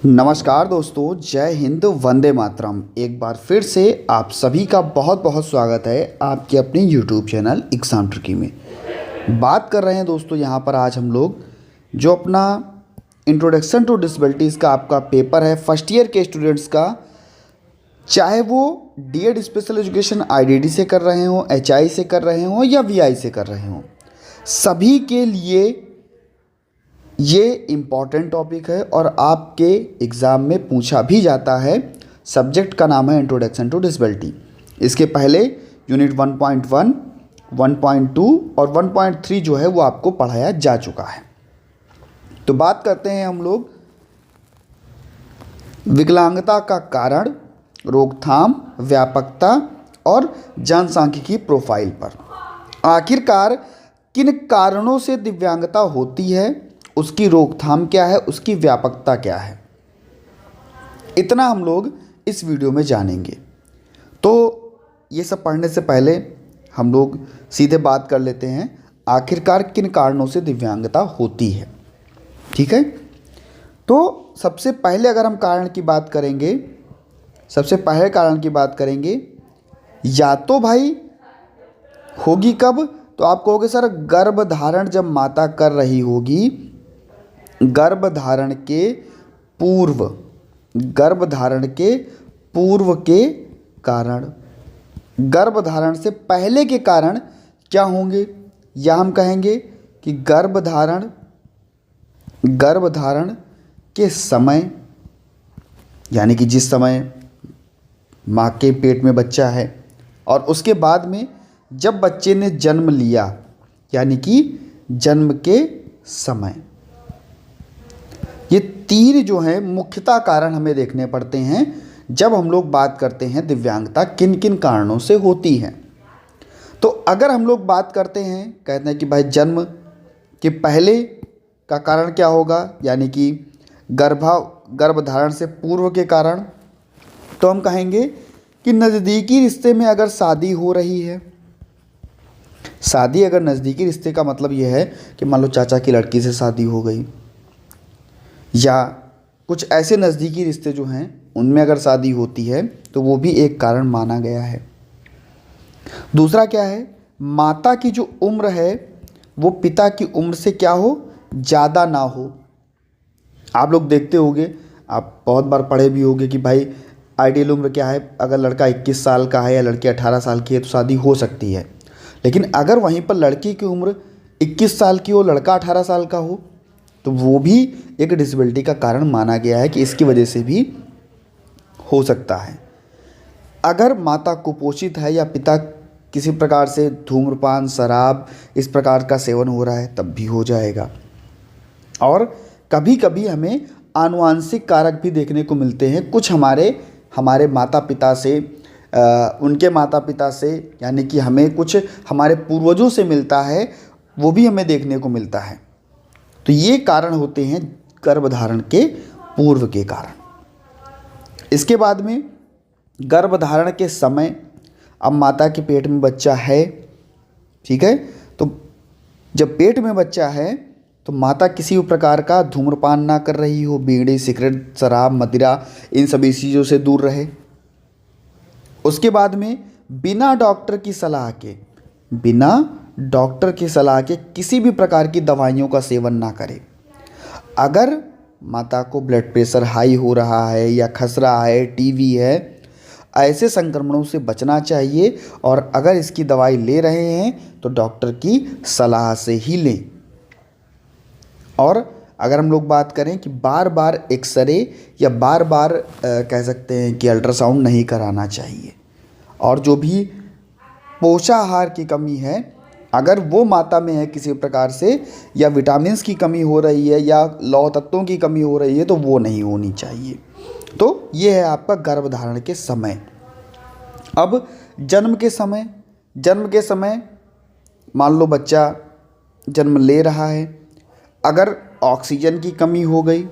नमस्कार दोस्तों, जय हिंद, वंदे मातरम। एक बार फिर से आप सभी का बहुत बहुत स्वागत है आपके अपने यूट्यूब चैनल एग्ज़ाम ट्रिकी में। बात कर रहे हैं दोस्तों यहाँ पर आज हम लोग जो अपना इंट्रोडक्शन टू डिसेबिलिटीज़ का आपका पेपर है फर्स्ट ईयर के स्टूडेंट्स का, चाहे वो डीएड स्पेशल एजुकेशन आईडीडी से कर रहे हों, एचआई से कर रहे हों या वीआई से कर रहे हों, सभी के लिए ये इम्पॉर्टेंट टॉपिक है और आपके एग्ज़ाम में पूछा भी जाता है। सब्जेक्ट का नाम है इंट्रोडक्शन टू डिसेबिलिटी। इसके पहले यूनिट 1.1, 1.2 और 1.3 जो है वो आपको पढ़ाया जा चुका है। तो बात करते हैं हम लोग विकलांगता का कारण, रोकथाम, व्यापकता और जनसांख्यिकी प्रोफाइल पर। आखिरकार किन कारणों से दिव्यांगता होती है, उसकी रोकथाम क्या है, उसकी व्यापकता क्या है, इतना हम लोग इस वीडियो में जानेंगे। तो ये सब पढ़ने से पहले हम लोग सीधे बात कर लेते हैं आखिरकार किन कारणों से दिव्यांगता होती है। ठीक है, तो सबसे पहले अगर हम कारण की बात करेंगे, सबसे पहले कारण की बात करेंगे, या तो भाई होगी कब, तो आप कहोगे सर गर्भधारण जब माता कर रही होगी, गर्भधारण के पूर्व, गर्भधारण के पूर्व के कारण, गर्भधारण से पहले के कारण क्या होंगे, या हम कहेंगे कि गर्भधारण, गर्भधारण के समय, यानी कि जिस समय माँ के पेट में बच्चा है और उसके बाद में जब बच्चे ने जन्म लिया, यानी कि जन्म के समय। ये तीन जो हैं मुख्यतः कारण हमें देखने पड़ते हैं जब हम लोग बात करते हैं दिव्यांगता किन किन कारणों से होती है। तो अगर हम लोग बात करते हैं, कहते हैं कि भाई जन्म के पहले का कारण क्या होगा, यानी कि गर्भधारण से पूर्व के कारण, तो हम कहेंगे कि नज़दीकी रिश्ते में अगर शादी हो रही है, शादी अगर नज़दीकी रिश्ते का मतलब यह है कि मान लो चाचा की लड़की से शादी हो गई, या कुछ ऐसे नज़दीकी रिश्ते जो हैं उनमें अगर शादी होती है तो वो भी एक कारण माना गया है। दूसरा क्या है, माता की जो उम्र है वो पिता की उम्र से क्या हो, ज़्यादा ना हो। आप लोग देखते होंगे, आप बहुत बार पढ़े भी होंगे कि भाई आइडियल उम्र क्या है, अगर लड़का 21 साल का है या लड़की 18 साल की है तो शादी हो सकती है। लेकिन अगर वहीं पर लड़की की उम्र 21 साल की हो, लड़का 18 साल का हो, तो वो भी एक डिसेबिलिटी का कारण माना गया है कि इसकी वजह से भी हो सकता है। अगर माता कुपोषित है या पिता किसी प्रकार से धूम्रपान, शराब इस प्रकार का सेवन हो रहा है, तब भी हो जाएगा। और कभी कभी हमें आनुवांशिक कारक भी देखने को मिलते हैं, कुछ हमारे माता पिता से, उनके माता पिता से, यानी कि हमें कुछ हमारे पूर्वजों से मिलता है, वो भी हमें देखने को मिलता है। तो ये कारण होते हैं गर्भधारण के पूर्व के कारण। इसके बाद में गर्भधारण के समय, अब माता के पेट में बच्चा है, ठीक है, तो जब पेट में बच्चा है तो माता किसी भी प्रकार का धूम्रपान ना कर रही हो, बीड़ी, सिगरेट, शराब, मदिरा, इन सभी चीज़ों से दूर रहे। उसके बाद में बिना डॉक्टर की सलाह के, बिना डॉक्टर की सलाह के किसी भी प्रकार की दवाइयों का सेवन ना करें। अगर माता को ब्लड प्रेशर हाई हो रहा है या खसरा है, टीबी है, ऐसे संक्रमणों से बचना चाहिए। और अगर इसकी दवाई ले रहे हैं तो डॉक्टर की सलाह से ही लें। और अगर हम लोग बात करें कि बार बार एक्सरे या बार बार कह सकते हैं कि अल्ट्रासाउंड नहीं कराना चाहिए। और जो भी पोषाहार की कमी है, अगर वो माता में है किसी प्रकार से, या विटामिन्स की कमी हो रही है या लौह तत्वों की कमी हो रही है, तो वो नहीं होनी चाहिए। तो ये है आपका गर्भधारण के समय। अब जन्म के समय, जन्म के समय मान लो बच्चा जन्म ले रहा है, अगर ऑक्सीजन की कमी हो गई,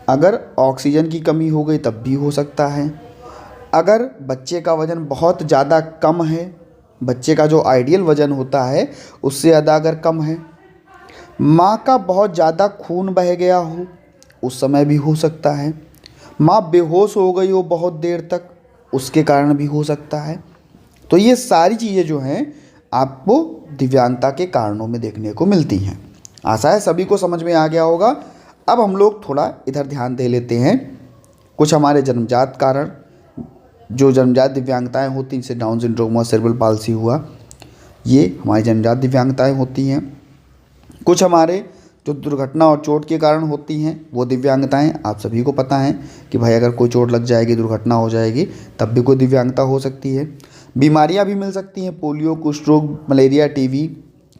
अगर ऑक्सीजन की कमी हो गई तब भी हो सकता है। अगर बच्चे का वज़न बहुत ज़्यादा कम है, बच्चे का जो आइडियल वज़न होता है उससे ज़्यादा अगर कम है, माँ का बहुत ज़्यादा खून बह गया हो, उस समय भी हो सकता है। माँ बेहोश हो गई हो बहुत देर तक, उसके कारण भी हो सकता है। तो ये सारी चीज़ें जो हैं आपको दिव्यांगता के कारणों में देखने को मिलती हैं। आशा है सभी को समझ में आ गया होगा। अब हम लोग थोड़ा इधर ध्यान दे लेते हैं। कुछ हमारे जन्मजात कारण, जो जन्मजात दिव्यांगताएं होती हैं, जैसे डाउन सिंड्रोम हुआ, सेरेब्रल पाल्सी हुआ, ये हमारी जन्मजात दिव्यांगताएं होती हैं। कुछ हमारे जो दुर्घटना और चोट के कारण होती हैं वो दिव्यांगताएं, आप सभी को पता है कि भाई अगर कोई चोट लग जाएगी, दुर्घटना हो जाएगी, तब भी कोई दिव्यांगता हो सकती है। बीमारियां भी मिल सकती हैं, पोलियो, कुष्ठ रोग, मलेरिया, टीबी,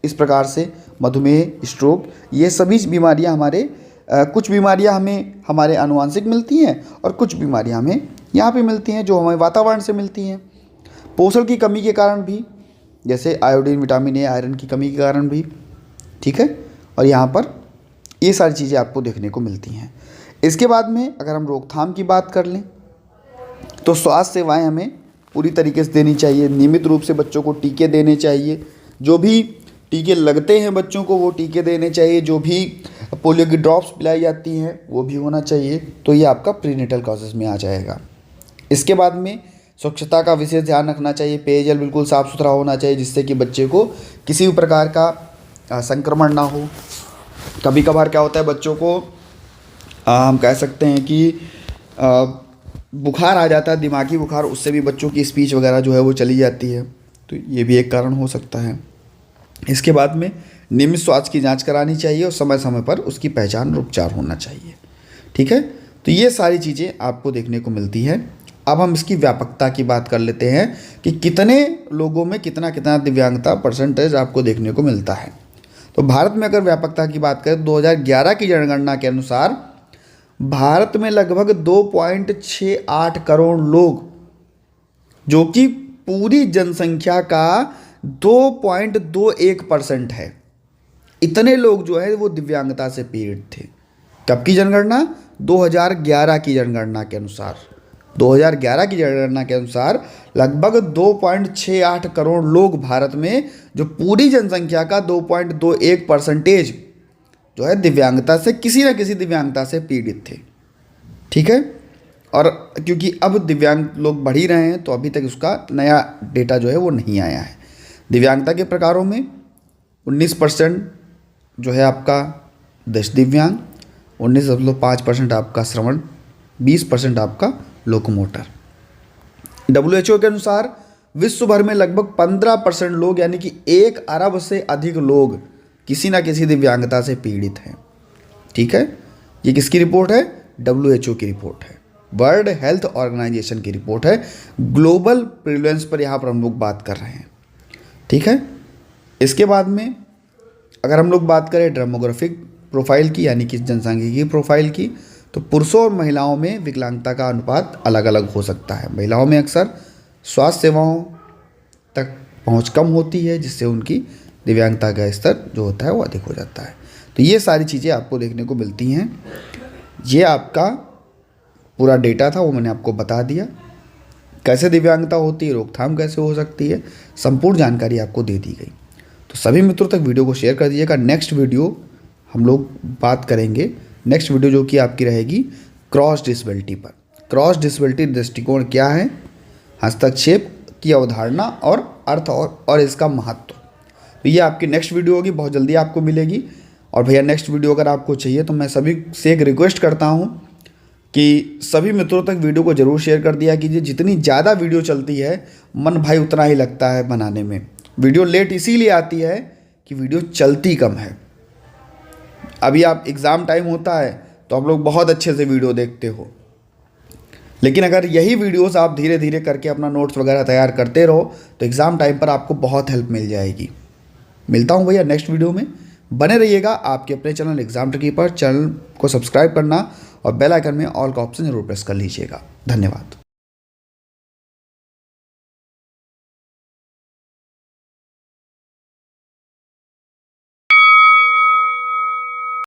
इस प्रकार से मधुमेह, स्ट्रोक, ये सभी बीमारियां हमारे कुछ बीमारियां हमें हमारे आनुवंशिक मिलती हैं और कुछ बीमारियां हमें यहाँ पे मिलती हैं जो हमें वातावरण से मिलती हैं। पोषण की कमी के कारण भी, जैसे आयोडीन, विटामिन ए, आयरन की कमी के कारण भी, ठीक है। और यहाँ पर ये सारी चीज़ें आपको देखने को मिलती हैं। इसके बाद में अगर हम रोकथाम की बात कर लें तो स्वास्थ्य सेवाएं हमें पूरी तरीके से देनी चाहिए। नियमित रूप से बच्चों को टीके देने चाहिए। जो भी टीके लगते हैं बच्चों को वो टीके देने चाहिए। जो भी पोलियो की ड्रॉप्स पिलाई जाती हैं वो भी होना चाहिए। तो ये आपका प्रीनेटल कॉजेज़ में आ जाएगा। इसके बाद में स्वच्छता का विशेष ध्यान रखना चाहिए। पेयजल बिल्कुल साफ़ सुथरा होना चाहिए जिससे कि बच्चे को किसी भी प्रकार का संक्रमण ना हो। कभी कभार क्या होता है बच्चों को हम कह सकते हैं कि बुखार आ जाता है, दिमागी बुखार, उससे भी बच्चों की स्पीच वगैरह जो है वो चली जाती है। तो ये भी एक कारण हो सकता है। इसके बाद में नियमित स्वास्थ्य की जांच करानी चाहिए और समय समय पर उसकी पहचान और उपचार होना चाहिए, ठीक है। तो ये सारी चीज़ें आपको देखने को मिलती हैं। अब हम इसकी व्यापकता की बात कर लेते हैं कि कितने लोगों में कितना कितना दिव्यांगता परसेंटेज आपको देखने को मिलता है। तो भारत में अगर व्यापकता की बात करें 2011 की जनगणना के अनुसार भारत में लगभग 2.68 करोड़ लोग, जो कि पूरी जनसंख्या का 2.21% है, इतने लोग जो है वो दिव्यांगता से पीड़ित थे। कब की जनगणना? 2011 की जनगणना के अनुसार। 2011 की जनगणना के अनुसार लगभग 2.68 करोड़ लोग भारत में, जो पूरी जनसंख्या का 2.21% जो है दिव्यांगता से, किसी न किसी दिव्यांगता से पीड़ित थे, ठीक है। और क्योंकि अब दिव्यांग लोग बढ़ ही रहे हैं तो अभी तक उसका नया डेटा जो है वो नहीं आया है। दिव्यांगता के प्रकारों में 19% जो है आपका दृष्टि दिव्यांग, 19.5% आपका श्रवण, 20% आपका लोकोमोटर। WHO के अनुसार विश्व भर में लगभग 15% लोग, यानी कि 1 अरब से अधिक लोग किसी ना किसी दिव्यांगता से पीड़ित हैं, ठीक है। ये किसकी रिपोर्ट है? WHO की रिपोर्ट है, वर्ल्ड हेल्थ ऑर्गेनाइजेशन की रिपोर्ट है। ग्लोबल प्रिवलेंस पर यहाँ पर हम लोग बात कर रहे हैं, ठीक है। इसके बाद में अगर हम लोग बात करें डेमोग्राफिक प्रोफाइल की, यानी कि जनसांख्यिकीय प्रोफाइल की, तो पुरुषों और महिलाओं में विकलांगता का अनुपात अलग अलग हो सकता है। महिलाओं में अक्सर स्वास्थ्य सेवाओं तक पहुंच कम होती है, जिससे उनकी दिव्यांगता का स्तर जो होता है वो अधिक हो जाता है। तो ये सारी चीज़ें आपको देखने को मिलती हैं। ये आपका पूरा डेटा था, वो मैंने आपको बता दिया। कैसे दिव्यांगता होती है, रोकथाम कैसे हो सकती है, संपूर्ण जानकारी आपको दे दी गई। तो सभी मित्रों तक वीडियो को शेयर कर दीजिएगा। नेक्स्ट वीडियो हम लोग बात करेंगे, नेक्स्ट वीडियो जो कि आपकी रहेगी क्रॉस डिसेबिलिटी पर। क्रॉस डिसेबिलिटी दृष्टिकोण क्या है, हस्तक्षेप की अवधारणा और अर्थ और इसका महत्व। तो ये आपकी नेक्स्ट वीडियो होगी, बहुत जल्दी आपको मिलेगी। और भैया नेक्स्ट वीडियो अगर आपको चाहिए तो मैं सभी से एक रिक्वेस्ट करता हूँ कि सभी मित्रों तक वीडियो को ज़रूर शेयर कर दिया कीजिए। जितनी ज़्यादा वीडियो चलती है मन भाई उतना ही लगता है बनाने में। वीडियो लेट इसीलिए आती है कि वीडियो चलती कम है। अभी आप एग्ज़ाम टाइम होता है तो आप लोग बहुत अच्छे से वीडियो देखते हो, लेकिन अगर यही वीडियोस आप धीरे धीरे करके अपना नोट्स वगैरह तैयार करते रहो तो एग्ज़ाम टाइम पर आपको बहुत हेल्प मिल जाएगी। मिलता हूँ भैया नेक्स्ट वीडियो में। बने रहिएगा आपके अपने चैनल एग्जाम ट्रिकी पर। चैनल को सब्सक्राइब करना और बेल आइकन में ऑल का ऑप्शन जरूर प्रेस कर लीजिएगा। धन्यवाद।